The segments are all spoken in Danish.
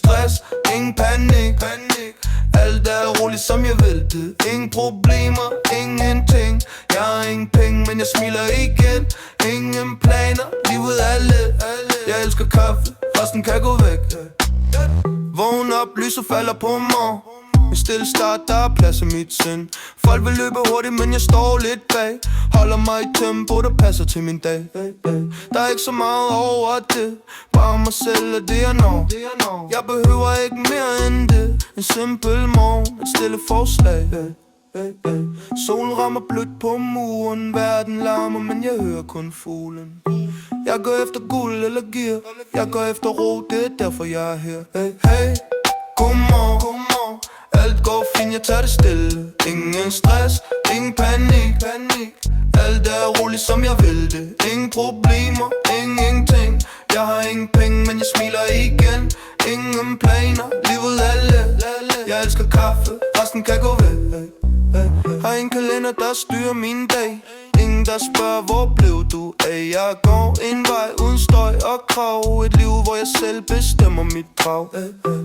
stress, ingen panik. Alt er roligt som jeg vil det. Ingen problemer, ingenting. Jeg har ingen penge, men jeg smiler igen. Ingen planer, livet er let. Jeg elsker kaffe, resten kan gå væk. Vågn op, lyset falder på mig. En stille start, der er plads i mit sind. Folk vil løbe hurtigt, men jeg står lidt bag. Holder mig i tempo, der passer til min dag. Der er ikke så meget over det. Bare mig selv og det jeg når. Jeg behøver ikke mere end det. En simpel morgen, et stille forslag. Solen rammer blødt på muren. Verden larmer, men jeg hører kun fuglen. Jeg går efter guld eller gear. Jeg går efter ro, det er derfor jeg er her. Hey, godmorgen. Alt går fint, jeg tager det stille. Ingen stress, ingen panik. Alt er roligt som jeg vil det. Ingen problemer, ingenting. Jeg har ingen penge, men jeg smiler igen. Ingen planer, livet er let. Jeg elsker kaffe, resten kan gå væk. Har en kalender, der styrer min dag. Ingen der spørger, hvor blev du af? Jeg går en vej uden støj og krav. Et liv, hvor jeg selv bestemmer mit drag.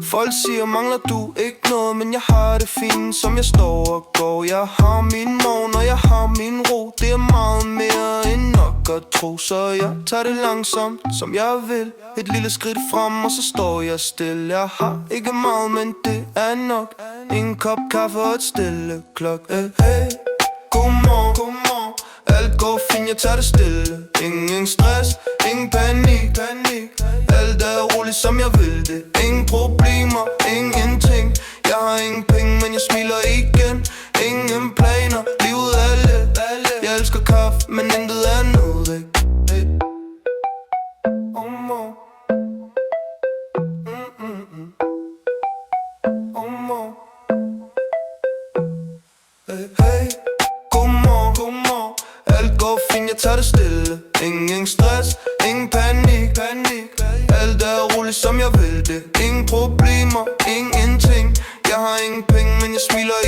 Folk siger, mangler du ikke noget? Men jeg har det fint, som jeg står og går. Jeg har min morgen, og jeg har min ro. Det er meget mere end nok at tro. Så jeg tager det langsomt, som jeg vil. Et lille skridt frem, og så står jeg stille. Jeg har ikke meget, men det er nok. En kop kaffe og et stille klok. Hey, godmorgen. Alt går fint, jeg tager det stille. Ingen stress, ingen panik. Alt er roligt som jeg vil det. Ingen problemer, ingenting. Jeg har ingen penge, men jeg smiler igen. Ingen planer, livet er let. Jeg elsker kaffe, men intet er noget væk. Hey, godmorgen. Alt går fint, jeg tager det stille. Ingen stress, ingen panik. Alt er roligt som jeg vil det. Ingen problemer, ingenting. Jeg har ingen penge, men jeg smiler